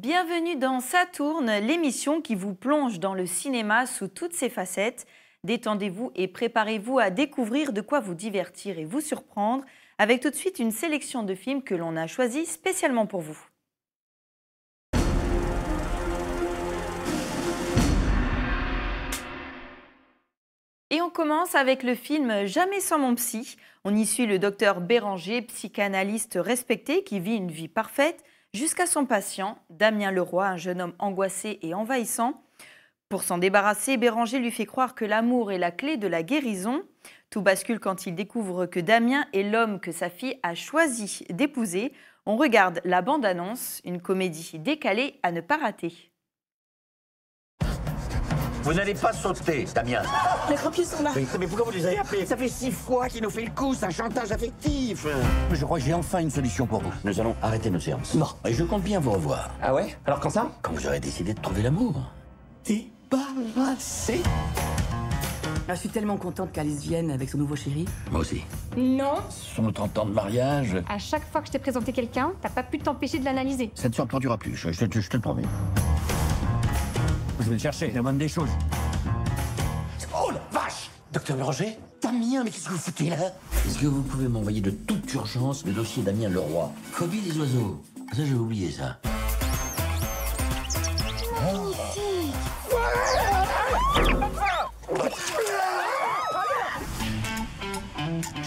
Bienvenue dans Ça tourne, l'émission qui vous plonge dans le cinéma sous toutes ses facettes. Détendez-vous et préparez-vous à découvrir de quoi vous divertir et vous surprendre avec tout de suite une sélection de films que l'on a choisis spécialement pour vous. Et on commence avec le film Jamais sans mon psy. On y suit le docteur Béranger, psychanalyste respecté qui vit une vie parfaite, jusqu'à son patient, Damien Leroy, un jeune homme angoissé et envahissant. Pour s'en débarrasser, Béranger lui fait croire que l'amour est la clé de la guérison. Tout bascule quand il découvre que Damien est l'homme que sa fille a choisi d'épouser. On regarde la bande-annonce, une comédie décalée à ne pas rater. Vous n'allez pas sauter, Damien. Les pompiers sont là. Oui, mais pourquoi vous les avez appelés? Ça fait 6 fois qu'il nous fait le coup, c'est un chantage affectif. Je crois que j'ai enfin une solution pour vous. Nous allons arrêter nos séances. Non. Et je compte bien vous revoir. Ah ouais? Alors quand ça? Quand vous aurez décidé de trouver l'amour. Débarrassé. Je suis tellement contente qu'Alice vienne avec son nouveau chéri. Moi aussi. Non. Sur nos 30 ans de mariage, À chaque fois que je t'ai présenté quelqu'un, t'as pas pu t'empêcher de l'analyser. ça ne se reproduira plus, je te le promets. Je vais le chercher, la moindre des choses. Oh la vache! Docteur Béranger? Damien, mais qu'est-ce que vous foutez là? Est-ce que vous pouvez m'envoyer de toute urgence le dossier Damien Leroy? Phobie des oiseaux. Ça, j'ai oublié ça.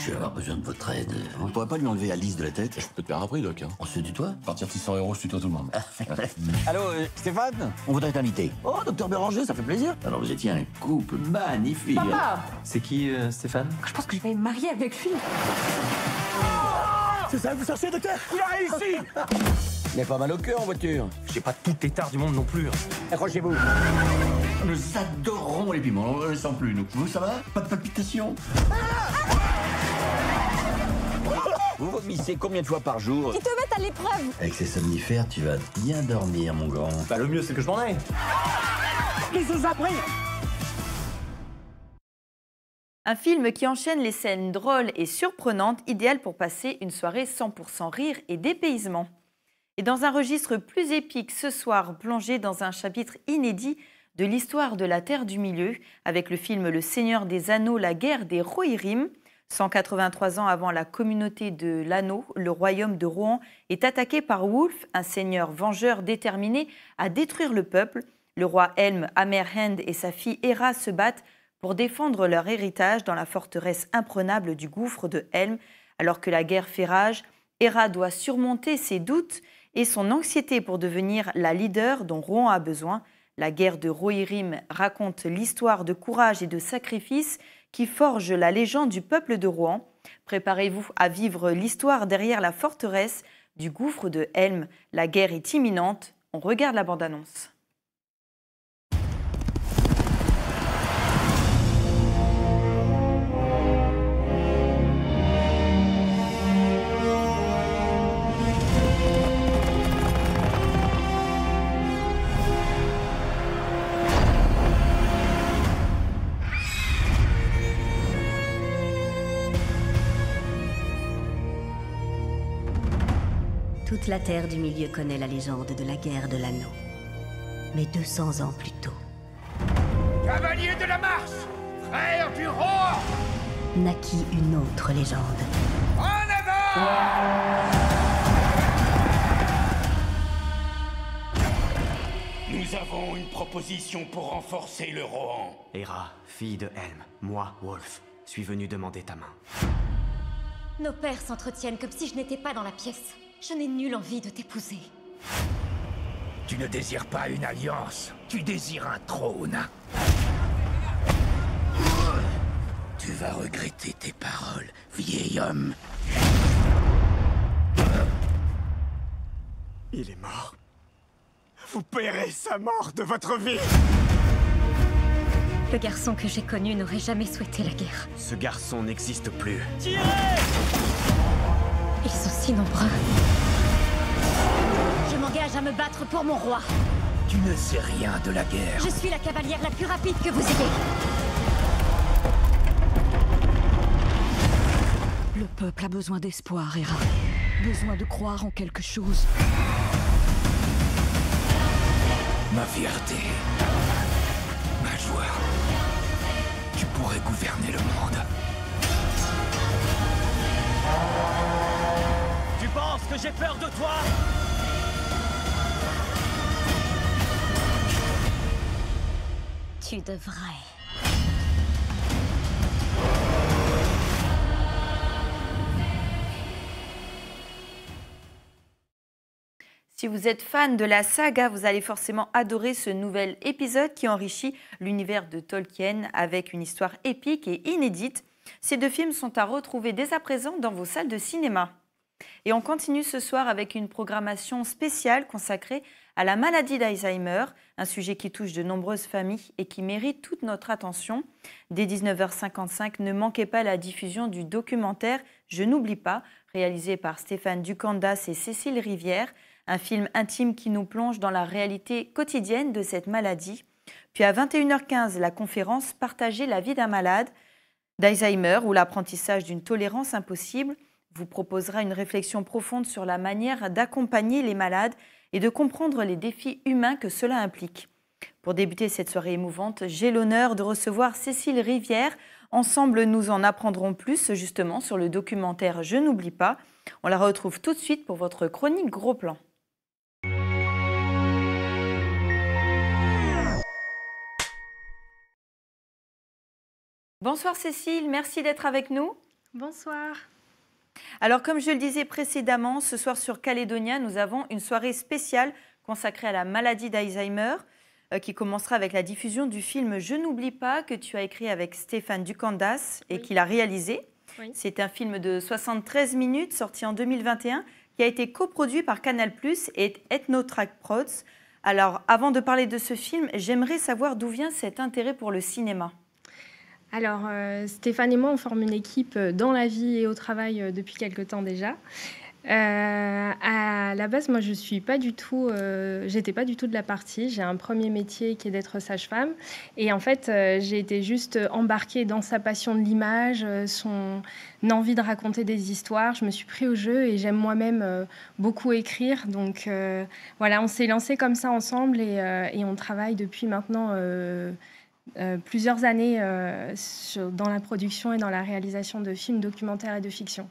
Je vais avoir besoin de votre aide. On ne pourrait pas lui enlever Alice de la tête? Je peux te faire un prix, Doc. Hein. On se tutoie? À partir de 600 €, je tutoie tout le monde. Allô, Stéphane? On voudrait t'inviter. Oh, docteur Béranger, ça fait plaisir. Alors vous étiez un couple magnifique. C'est qui, Stéphane? Je pense que je vais me marier avec lui. C'est ça que vous cherchez, docteur? Il a réussi. Il est pas mal au cœur en voiture. J'ai pas tout l'état du monde non plus. Accrochez-vous. Nous adorons les piments, on ne les sent plus, nous. Vous, ça va? Pas de palpitations? Vous vomissez combien de fois par jour? Ils te mettent à l'épreuve. Avec ces somnifères, tu vas bien dormir, mon grand. Bah le mieux c'est que je m'en aille. Un film qui enchaîne les scènes drôles et surprenantes, idéal pour passer une soirée 100% rire et dépaysement. Et dans un registre plus épique ce soir, plongé dans un chapitre inédit de l'histoire de la Terre du Milieu, avec le film Le Seigneur des Anneaux, la guerre des Rohirrim. 183 ans avant la communauté de l'Anneau, le royaume de Rohan est attaqué par Wulf, un seigneur vengeur déterminé à détruire le peuple. Le roi Helm, Amerhend et sa fille Hera se battent pour défendre leur héritage dans la forteresse imprenable du gouffre de Helm. Alors que la guerre fait rage, Hera doit surmonter ses doutes et son anxiété pour devenir la leader dont Rohan a besoin. La guerre de Rohirrim raconte l'histoire de courage et de sacrifice qui forge la légende du peuple de Rohan. Préparez-vous à vivre l'histoire derrière la forteresse du gouffre de Helm. La guerre est imminente. On regarde la bande-annonce. Toute la Terre du Milieu connaît la légende de la guerre de l'Anneau. Mais 200 ans plus tôt, Cavalier de la marche, frère du roi, naquit une autre légende. en avant! Nous avons une proposition pour renforcer le Rohan. Hera, fille de Helm, moi, Wolf, suis venu demander ta main. Nos pères s'entretiennent comme si je n'étais pas dans la pièce. Je n'ai nulle envie de t'épouser. Tu ne désires pas une alliance, tu désires un trône. Tu vas regretter tes paroles, vieil homme. Il est mort. Vous paierez sa mort de votre vie. Le garçon que j'ai connu n'aurait jamais souhaité la guerre. Ce garçon n'existe plus. Ils sont si nombreux. Je m'engage à me battre pour mon roi. Tu ne sais rien de la guerre. Je suis la cavalière la plus rapide que vous ayez. Le peuple a besoin d'espoir, Hera. Besoin de croire en quelque chose. ma fierté, ma joie. Tu pourrais gouverner le monde. Tu penses que j'ai peur de toi? Tu devrais. Si vous êtes fan de la saga, vous allez forcément adorer ce nouvel épisode qui enrichit l'univers de Tolkien avec une histoire épique et inédite. Ces deux films sont à retrouver dès à présent dans vos salles de cinéma. Et on continue ce soir avec une programmation spéciale consacrée à la maladie d'Alzheimer, un sujet qui touche de nombreuses familles et qui mérite toute notre attention. Dès 19h55, ne manquez pas la diffusion du documentaire « Je n'oublie pas », réalisé par Stéphane Ducandas et Cécile Rivière, un film intime qui nous plonge dans la réalité quotidienne de cette maladie. Puis à 21h15, la conférence « Partager la vie d'un malade d'Alzheimer » ou l'apprentissage d'une tolérance impossible vous proposera une réflexion profonde sur la manière d'accompagner les malades et de comprendre les défis humains que cela implique. Pour débuter cette soirée émouvante, j'ai l'honneur de recevoir Cécile Rivière. Ensemble, nous en apprendrons plus justement sur le documentaire « Je n'oublie pas ». On la retrouve tout de suite pour votre chronique Gros Plan. Bonsoir Cécile, merci d'être avec nous. Bonsoir. Alors comme je le disais précédemment, ce soir sur Calédonia, nous avons une soirée spéciale consacrée à la maladie d'Alzheimer qui commencera avec la diffusion du film « Je n'oublie pas » que tu as écrit avec Stéphane Ducandas et qu'il a réalisé. Oui. C'est un film de 73 minutes sorti en 2021 qui a été coproduit par Canal+ et Ethnotrack Prods. Alors avant de parler de ce film, j'aimerais savoir d'où vient cet intérêt pour le cinéma. Alors, Stéphane et moi, on forme une équipe dans la vie et au travail depuis quelque temps déjà. À la base, moi, j'étais pas du tout de la partie. J'ai un premier métier qui est d'être sage-femme. Et en fait, j'ai été juste embarquée dans sa passion de l'image, son envie de raconter des histoires. Je me suis pris au jeu et j'aime moi-même beaucoup écrire. Donc, voilà, on s'est lancé comme ça ensemble et on travaille depuis maintenant... plusieurs années dans la production et dans la réalisation de films documentaires et de fiction.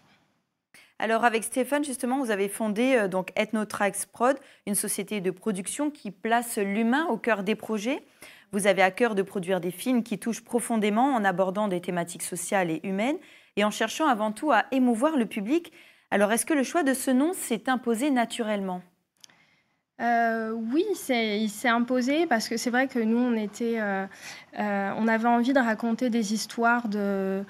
Alors avec Stéphane, justement, vous avez fondé donc Ethnotrack Prod, une société de production qui place l'humain au cœur des projets. Vous avez à cœur de produire des films qui touchent profondément en abordant des thématiques sociales et humaines et en cherchant avant tout à émouvoir le public. Alors est-ce que le choix de ce nom s'est imposé naturellement ? Oui, il s'est imposé parce que c'est vrai que nous, on avait envie de raconter des histoires de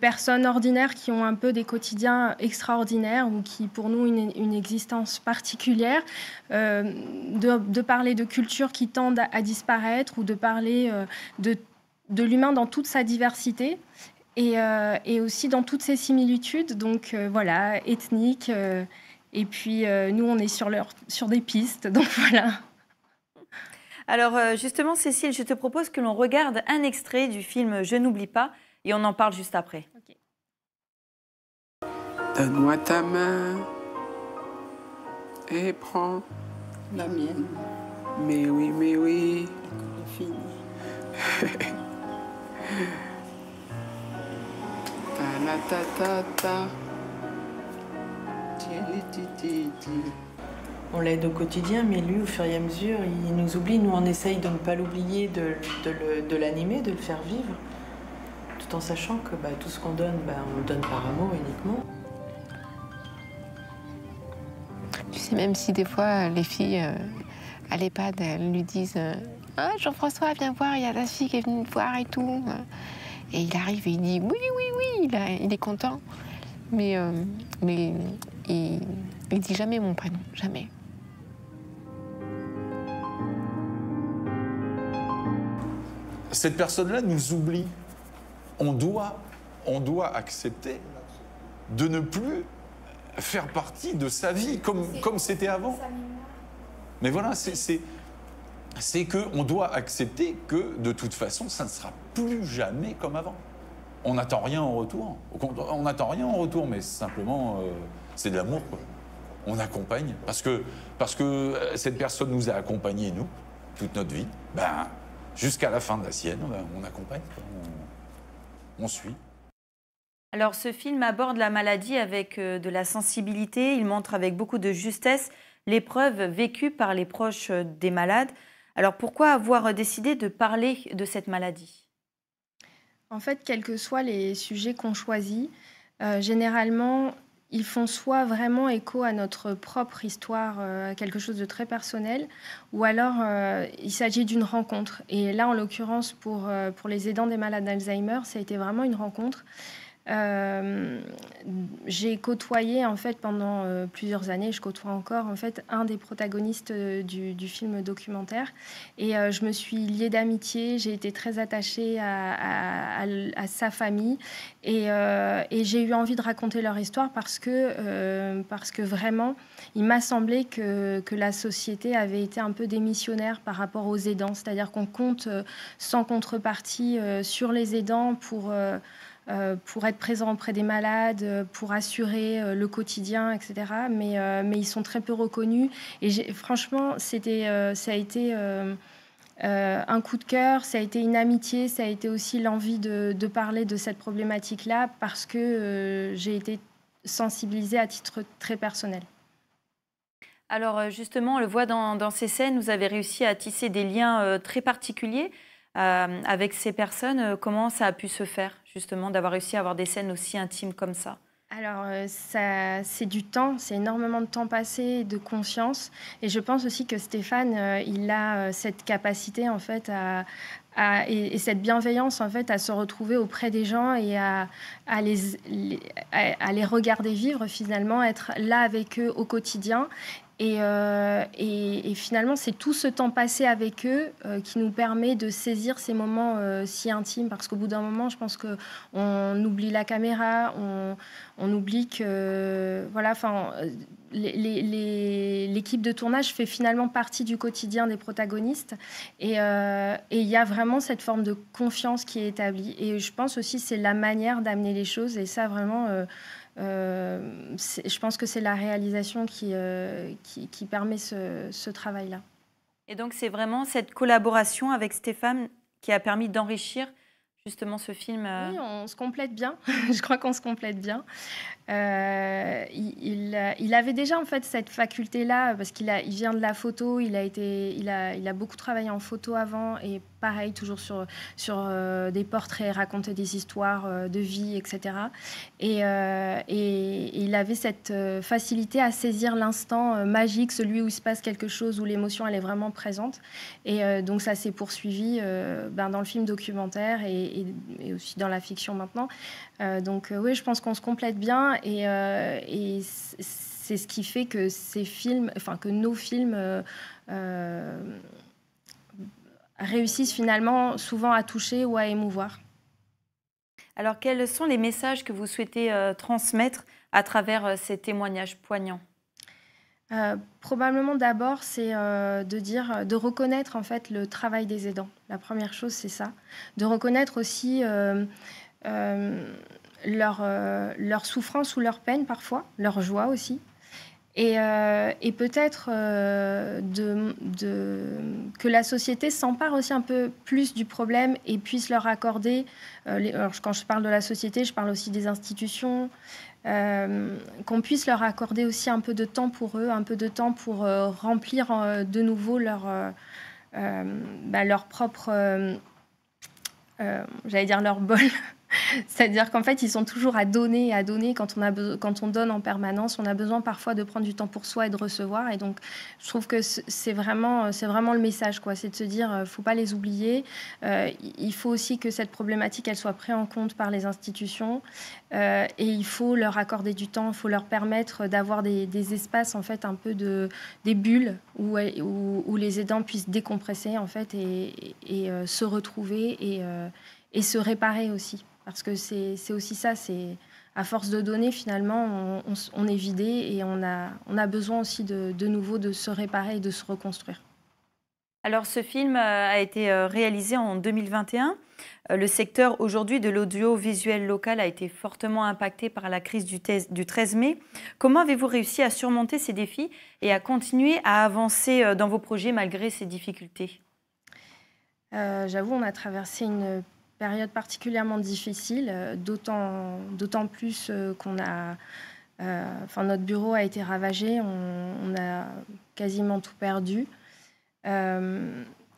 personnes ordinaires qui ont un peu des quotidiens extraordinaires ou qui, pour nous, une existence particulière, de parler de cultures qui tendent à disparaître ou de parler de l'humain dans toute sa diversité et aussi dans toutes ses similitudes, donc voilà, ethniques. Et puis, nous, on est sur des pistes, donc voilà. Alors, justement, Cécile, je te propose que l'on regarde un extrait du film « Je n'oublie pas » et on en parle juste après. Okay. Donne-moi ta main et prends la mienne. Mais oui, mais oui. C'est fini. Ta-la-ta-ta-ta. On l'aide au quotidien, mais lui, au fur et à mesure, il nous oublie. Nous, on essaye de ne pas l'oublier, de l'animer, de le faire vivre, tout en sachant que tout ce qu'on donne, on le donne par amour uniquement. Tu sais, même si des fois, les filles à l'EHPAD, elles lui disent « Ah, Jean-François, viens voir, il y a ta fille qui est venue me voir et tout. » Et il arrive et il dit « Oui, oui, oui », il est content. Mais il dit jamais mon prénom, jamais. Cette personne-là nous oublie. On doit accepter de ne plus faire partie de sa vie comme c'était avant. Mais voilà, c'est qu'on doit accepter que de toute façon, ça ne sera plus jamais comme avant. On n'attend rien en retour. On n'attend rien en retour, mais simplement, c'est de l'amour, quoi. on accompagne, parce que cette personne nous a accompagnés, nous, toute notre vie, ben, jusqu'à la fin de la sienne, ben, on accompagne, on suit. Alors ce film aborde la maladie avec de la sensibilité, il montre avec beaucoup de justesse l'épreuve vécue par les proches des malades. Alors pourquoi avoir décidé de parler de cette maladie ? En fait, quels que soient les sujets qu'on choisit, généralement, ils font soit vraiment écho à notre propre histoire, à quelque chose de très personnel, ou alors il s'agit d'une rencontre. Et là, en l'occurrence, pour les aidants des malades d'Alzheimer, ça a été vraiment une rencontre. J'ai côtoyé en fait pendant plusieurs années, je côtoie encore en fait un des protagonistes du film documentaire et je me suis liée d'amitié, j'ai été très attachée à sa famille et j'ai eu envie de raconter leur histoire parce que vraiment il m'a semblé que la société avait été un peu démissionnaire par rapport aux aidants, c'est-à-dire qu'on compte sans contrepartie sur les aidants pour être présent auprès des malades, pour assurer le quotidien, etc. Mais ils sont très peu reconnus. Et franchement, ça a été un coup de cœur, ça a été une amitié, ça a été aussi l'envie de parler de cette problématique-là parce que j'ai été sensibilisée à titre très personnel. Alors justement, on le voit dans ces scènes, vous avez réussi à tisser des liens très particuliers avec ces personnes. Comment ça a pu se faire, justement, d'avoir réussi à avoir des scènes aussi intimes comme ça ? Alors, c'est du temps, c'est énormément de temps passé, de conscience. Et je pense aussi que Stéphane, il a cette capacité, en fait, et cette bienveillance, en fait, à se retrouver auprès des gens et à les regarder vivre, finalement, être là avec eux au quotidien. Et finalement, c'est tout ce temps passé avec eux qui nous permet de saisir ces moments si intimes. Parce qu'au bout d'un moment, je pense qu'on oublie la caméra, on oublie que... Voilà, enfin, l'équipe de tournage fait finalement partie du quotidien des protagonistes. Et il y a vraiment cette forme de confiance qui est établie. Et je pense aussi que c'est la manière d'amener les choses. Et ça, vraiment... je pense que c'est la réalisation qui permet ce travail-là. Et donc, c'est vraiment cette collaboration avec Stéphane qui a permis d'enrichir justement ce film. Oui, on se complète bien. Je crois qu'on se complète bien. Il avait déjà en fait cette faculté-là parce qu'il vient de la photo. Il a beaucoup travaillé en photo avant et pareil toujours sur des portraits, raconter des histoires de vie, etc. Et il avait cette facilité à saisir l'instant magique, celui où il se passe quelque chose, où l'émotion elle est vraiment présente. Et donc ça s'est poursuivi dans le film documentaire et aussi dans la fiction maintenant. Donc oui, je pense qu'on se complète bien et c'est ce qui fait que que nos films réussissent finalement souvent à toucher ou à émouvoir. Alors, quels sont les messages que vous souhaitez transmettre à travers ces témoignages poignants ? Probablement d'abord, c'est de reconnaître en fait le travail des aidants. La première chose, c'est ça. De reconnaître aussi leur souffrance ou leur peine parfois, leur joie aussi. Et peut-être que la société s'empare aussi un peu plus du problème et puisse leur accorder, alors quand je parle de la société, je parle aussi des institutions, qu'on puisse leur accorder aussi un peu de temps pour eux, un peu de temps pour remplir de nouveau leur propre, j'allais dire leur bol. C'est-à-dire qu'en fait, ils sont toujours à donner. Quand on donne en permanence, on a besoin parfois de prendre du temps pour soi et de recevoir. Et donc, je trouve que c'est vraiment le message, quoi. C'est de se dire, faut pas les oublier. Il faut aussi que cette problématique, elle soit prise en compte par les institutions. Et il faut leur accorder du temps. Il faut leur permettre d'avoir des espaces, en fait, un peu des bulles où les aidants puissent décompresser, en fait, et se retrouver et se réparer aussi. Parce que c'est aussi ça, c'est à force de donner, finalement, on est vidé et on a besoin aussi de nouveau de se réparer et de se reconstruire. Alors ce film a été réalisé en 2021. Le secteur aujourd'hui de l'audiovisuel local a été fortement impacté par la crise du 13 mai. Comment avez-vous réussi à surmonter ces défis et à continuer à avancer dans vos projets malgré ces difficultés? J'avoue, on a traversé une période particulièrement difficile, d'autant plus qu'on a... notre bureau a été ravagé, on a quasiment tout perdu.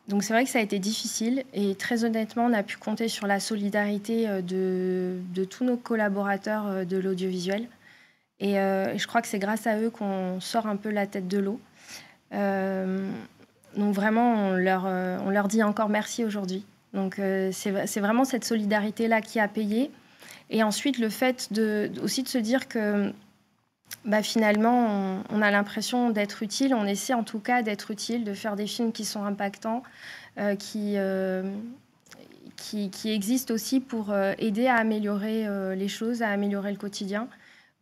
Donc c'est vrai que ça a été difficile et très honnêtement, on a pu compter sur la solidarité de tous nos collaborateurs de l'audiovisuel. Et je crois que c'est grâce à eux qu'on sort un peu la tête de l'eau. Donc vraiment, on leur dit encore merci aujourd'hui. Donc c'est vraiment cette solidarité-là qui a payé. Et ensuite, le fait aussi de se dire que finalement, on a l'impression d'être utile. On essaie en tout cas d'être utile, de faire des films qui sont impactants, qui existent aussi pour aider à améliorer les choses, à améliorer le quotidien.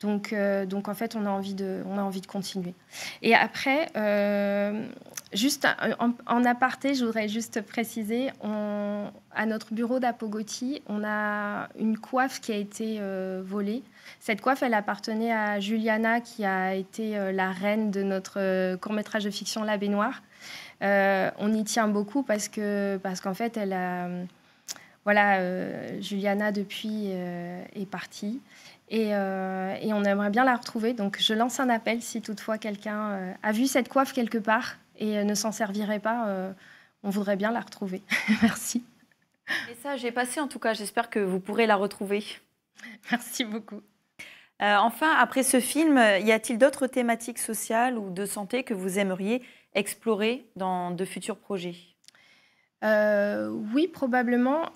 Donc en fait, on a envie de continuer. Et après, juste en aparté, je voudrais juste préciser, à notre bureau d'Apogoti, on a une coiffe qui a été volée. Cette coiffe, elle appartenait à Juliana, qui a été la reine de notre court-métrage de fiction La Baignoire. On y tient beaucoup parce qu'en fait, Juliana, depuis, est partie. Et on aimerait bien la retrouver. Donc, je lance un appel si toutefois quelqu'un a vu cette coiffe quelque part et ne s'en servirait pas. On voudrait bien la retrouver. Merci. Et ça, j'ai passé en tout cas. J'espère que vous pourrez la retrouver. Merci beaucoup. Enfin, après ce film, y a-t-il d'autres thématiques sociales ou de santé que vous aimeriez explorer dans de futurs projets ? Oui, probablement.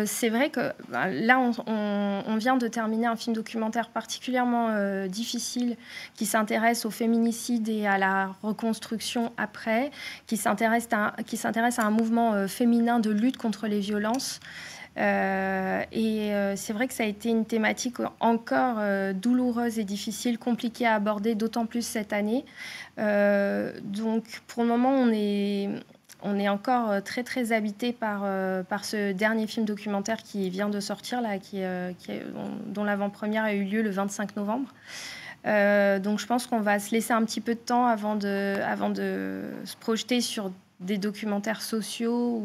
C'est vrai que là, on vient de terminer un film documentaire particulièrement difficile qui s'intéresse au féminicide et à la reconstruction après, qui s'intéresse à un mouvement féminin de lutte contre les violences. C'est vrai que ça a été une thématique encore douloureuse et difficile, compliquée à aborder, d'autant plus cette année. Donc, pour le moment, on est encore très, très habité par ce dernier film documentaire qui vient de sortir, là, dont l'avant-première a eu lieu le 25 novembre. Donc, je pense qu'on va se laisser un petit peu de temps avant de se projeter sur des documentaires sociaux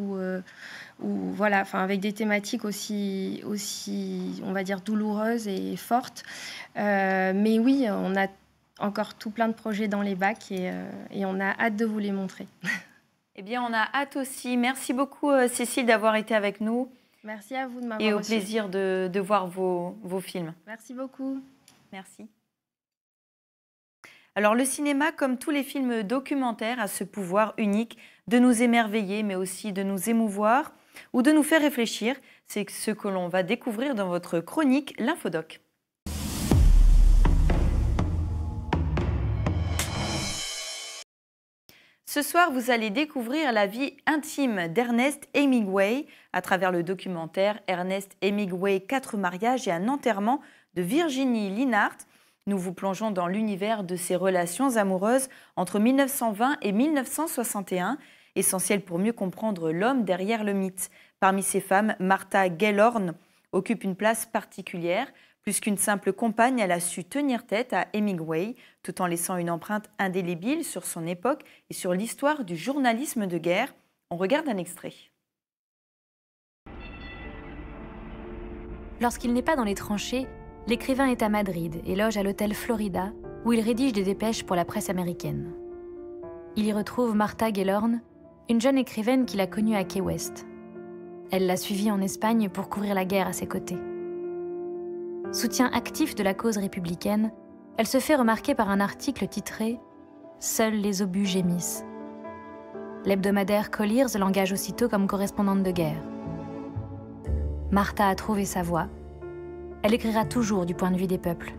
ou voilà, avec des thématiques aussi, on va dire, douloureuses et fortes. Mais oui, on a encore tout plein de projets dans les bacs et on a hâte de vous les montrer. Eh bien, on a hâte aussi. Merci beaucoup, Cécile, d'avoir été avec nous. Merci à vous de m'avoir reçu. Et au reçu. plaisir de voir vos films. Merci beaucoup. Merci. Alors, le cinéma, comme tous les films documentaires, a ce pouvoir unique de nous émerveiller, mais aussi de nous émouvoir ou de nous faire réfléchir. C'est ce que l'on va découvrir dans votre chronique, l'Infodoc. Ce soir, vous allez découvrir la vie intime d'Ernest Hemingway à travers le documentaire Ernest Hemingway, 4 mariages et un enterrement de Virginie Linhart. Nous vous plongeons dans l'univers de ses relations amoureuses entre 1920 et 1961, essentiel pour mieux comprendre l'homme derrière le mythe. Parmi ces femmes, Martha Gellhorn occupe une place particulière. Plus qu'une simple compagne, elle a su tenir tête à Hemingway, tout en laissant une empreinte indélébile sur son époque et sur l'histoire du journalisme de guerre. On regarde un extrait. Lorsqu'il n'est pas dans les tranchées, l'écrivain est à Madrid et loge à l'hôtel Florida, où il rédige des dépêches pour la presse américaine. Il y retrouve Martha Gellhorn, une jeune écrivaine qu'il a connue à Key West. Elle l'a suivie en Espagne pour couvrir la guerre à ses côtés. Soutien actif de la cause républicaine, elle se fait remarquer par un article titré « Seuls les obus gémissent ». L'hebdomadaire Collier's l'engage aussitôt comme correspondante de guerre. Martha a trouvé sa voie. Elle écrira toujours du point de vue des peuples.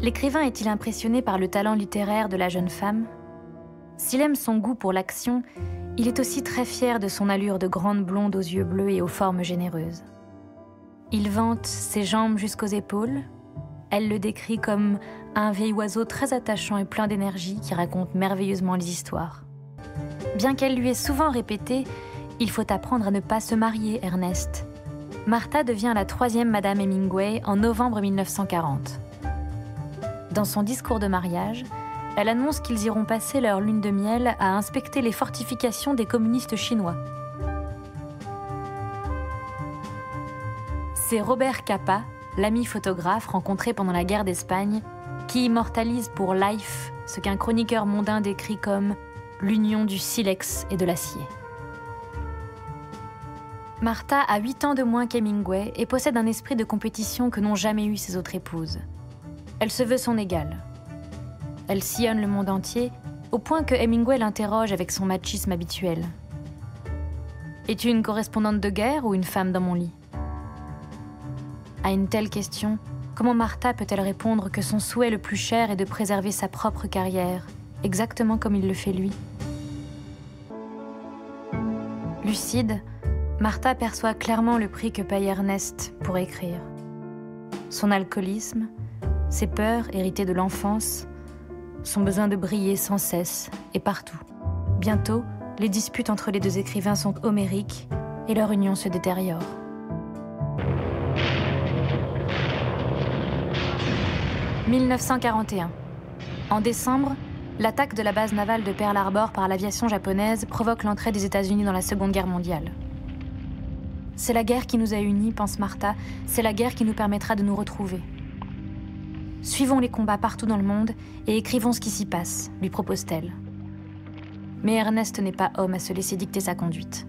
L'écrivain est-il impressionné par le talent littéraire de la jeune femme ? S'il aime son goût pour l'action, il est aussi très fier de son allure de grande blonde aux yeux bleus et aux formes généreuses. Il vante ses jambes jusqu'aux épaules. Elle le décrit comme un vieil oiseau très attachant et plein d'énergie qui raconte merveilleusement les histoires. Bien qu'elle lui ait souvent répété « Il faut apprendre à ne pas se marier, Ernest », Martha devient la 3e Madame Hemingway en novembre 1940. Dans son discours de mariage, elle annonce qu'ils iront passer leur lune de miel à inspecter les fortifications des communistes chinois. C'est Robert Capa, l'ami photographe rencontré pendant la guerre d'Espagne, qui immortalise pour Life ce qu'un chroniqueur mondain décrit comme l'union du silex et de l'acier. Martha a 8 ans de moins qu'Hemingway et possède un esprit de compétition que n'ont jamais eu ses autres épouses. Elle se veut son égale. Elle sillonne le monde entier, au point que Hemingway l'interroge avec son machisme habituel. « Es-tu une correspondante de guerre ou une femme dans mon lit ?» À une telle question, comment Martha peut-elle répondre que son souhait le plus cher est de préserver sa propre carrière, exactement comme il le fait lui? Lucide, Martha perçoit clairement le prix que paye Ernest pour écrire. Son alcoolisme, ses peurs héritées de l'enfance, son besoin de briller sans cesse et partout. Bientôt, les disputes entre les deux écrivains sont homériques et leur union se détériore. « 1941. En décembre, l'attaque de la base navale de Pearl Harbor par l'aviation japonaise provoque l'entrée des États-Unis dans la Seconde Guerre mondiale. C'est la guerre qui nous a unis, pense Martha, c'est la guerre qui nous permettra de nous retrouver. Suivons les combats partout dans le monde et écrivons ce qui s'y passe, lui propose-t-elle. Mais Ernest n'est pas homme à se laisser dicter sa conduite.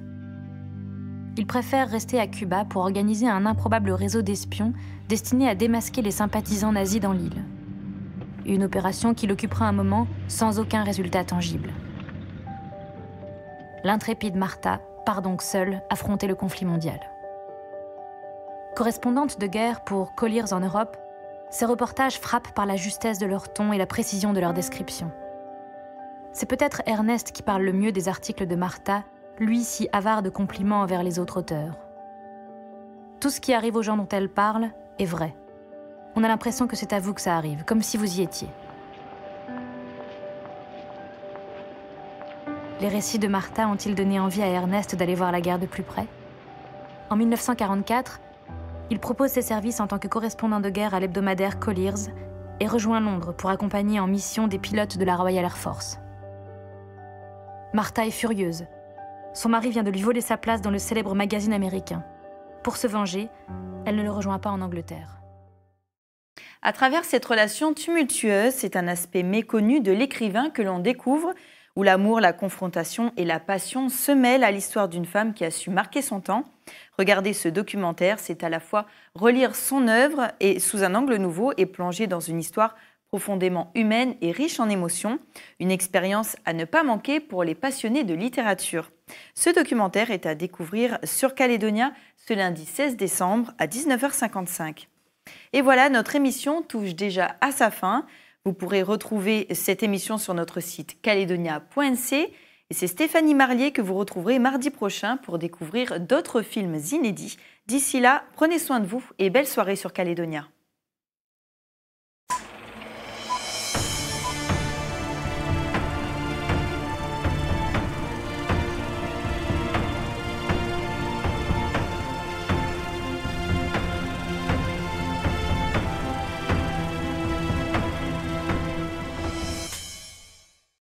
Il préfère rester à Cuba pour organiser un improbable réseau d'espions destiné à démasquer les sympathisants nazis dans l'île. Une opération qui l'occupera un moment sans aucun résultat tangible. L'intrépide Martha part donc seule affronter le conflit mondial. Correspondante de guerre pour Colliers en Europe, ces reportages frappent par la justesse de leur ton et la précision de leur description. C'est peut-être Ernest qui parle le mieux des articles de Martha, lui si avare de compliments envers les autres auteurs. Tout ce qui arrive aux gens dont elle parle est vrai. On a l'impression que c'est à vous que ça arrive, comme si vous y étiez. Les récits de Martha ont-ils donné envie à Ernest d'aller voir la guerre de plus près? En 1944, il propose ses services en tant que correspondant de guerre à l'hebdomadaire Colliers et rejoint Londres pour accompagner en mission des pilotes de la Royal Air Force. Martha est furieuse. Son mari vient de lui voler sa place dans le célèbre magazine américain. Pour se venger, elle ne le rejoint pas en Angleterre. À travers cette relation tumultueuse, c'est un aspect méconnu de l'écrivain que l'on découvre, où l'amour, la confrontation et la passion se mêlent à l'histoire d'une femme qui a su marquer son temps. Regarder ce documentaire, c'est à la fois relire son œuvre et sous un angle nouveau et plonger dans une histoire profondément humaine et riche en émotions. Une expérience à ne pas manquer pour les passionnés de littérature. Ce documentaire est à découvrir sur Calédonia ce lundi 16 décembre à 19h55. Et voilà, notre émission touche déjà à sa fin. Vous pourrez retrouver cette émission sur notre site calédonia.nc. Et c'est Stéphanie Marlier que vous retrouverez mardi prochain pour découvrir d'autres films inédits. D'ici là, prenez soin de vous et belle soirée sur Calédonia.